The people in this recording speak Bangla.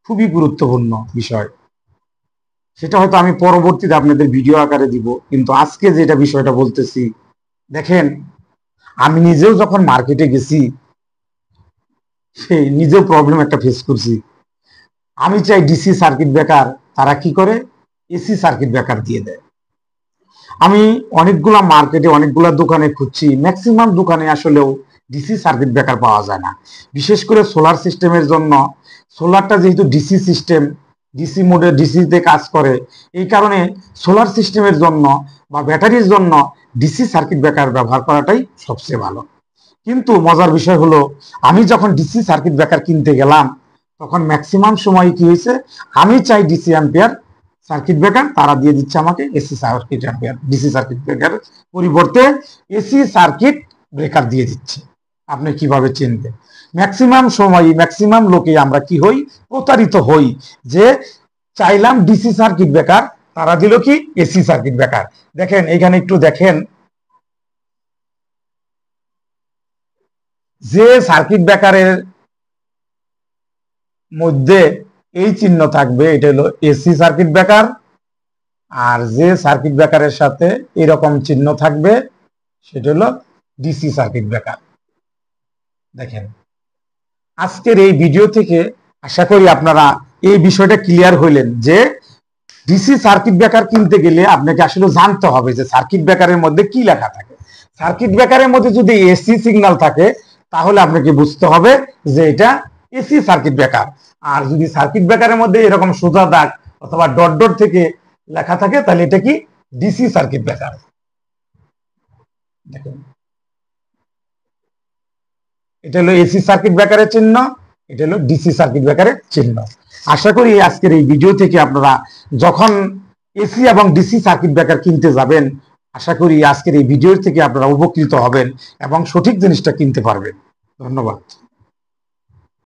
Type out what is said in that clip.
খুবই গুরুত্বপূর্ণ বিষয়। সেটা হয়তো আমি পরবর্তীতে আপনাদের ভিডিও আকারে দিব, কিন্তু আজকে যেটা বিষয়টা বলতেছি, দেখেন আমি নিজেও যখন মার্কেটে গেছি সেই নিজেও প্রবলেম একটা ফেস করছি। আমি চাই ডিসি সার্কিট ব্রেকার, তারা কি করে এসি সার্কিট ব্রেকার দিয়ে দেয়। আমি অনেকগুলা মার্কেটে অনেকগুলা দোকানে খুঁজছি, ম্যাক্সিমাম দোকানে আসলেও ডিসি সার্কিট ব্রেকার পাওয়া যায় না। বিশেষ করে সোলার সিস্টেমের জন্য, সোলারটা যেহেতু ডিসি সিস্টেম, ডিসি মোডে ডিসিতে কাজ করে, এই কারণে সোলার সিস্টেমের জন্য বা ব্যাটারির জন্য ডিসি সার্কিট ব্রেকার ব্যবহার করাটাই সবচেয়ে ভালো। কিন্তু মজার বিষয় হলো, আমি যখন ডিসি সার্কিট ব্রেকার কিনতে গেলাম তখন ম্যাক্সিমাম সময় কি হয়েছে, আমি চাই ডিসি অ্যাম্পিয়ার সার্কিট ব্রেকার, তারা দিয়ে দিচ্ছে আমাকে AC circuit ampere, DC circuit breaker পরিবর্তে এসি সার্কিট ব্রেকার দিয়ে দিচ্ছে। আপনি কিভাবে চিনবেন? ম্যাক্সিমাম সময় ম্যাক্সিমাম লোকে আমরা কি হই, প্রতারিত হই, যে চাইলাম ডিসি সার্কিট ব্রেকার, তারা দিল কি এসি সার্কিট ব্রেকার। দেখেন এখানে একটু দেখেন, যে সার্কিট ব্রেকারের মধ্যে এই চিহ্ন থাকবে এটা হলো এসি সার্কিট ব্রেকার, আর যে সার্কিট ব্রেকারের সাথে এরকম চিহ্ন থাকবে সেটা হলো ডিসি সার্কিট ব্রেকার। দেখেন আজকের এই ভিডিও থেকে আশা করি আপনারা এই বিষয়টা ক্লিয়ার হইলেন যে ডিসি সার্কিট ব্রেকার কিনতে গেলে আপনাকে আসলে জানতে হবে যে সার্কিট ব্রেকারের মধ্যে কি লেখা থাকে। সার্কিট ব্রেকারের মধ্যে যদি এসি সিগন্যাল থাকে তাহলে আপনাকে বুঝতে হবে যে এটা এসি সার্কিট ব্রেকার, আর যদি সার্কিট ব্রেকারের মধ্যে এরকম সোজা দাগ অথবা ডট ডট থেকে লেখা থাকে তাহলে এটা কি ডিসি সার্কিট ব্রেকার। দেখুন এটা হলো এসি সার্কিট ব্রেকারের চিহ্ন, এটা হলো ডিসি সার্কিট ব্রেকারের চিহ্ন। আশা করি আজকের এই ভিডিও থেকে আপনারা যখন এসি এবং ডিসি সার্কিট ব্রেকার কিনতে যাবেন, আশা করি আজকের এই ভিডিও থেকে আপনারা উপকৃত হবেন এবং সঠিক জিনিসটা কিনতে পারবেন। ধন্যবাদ।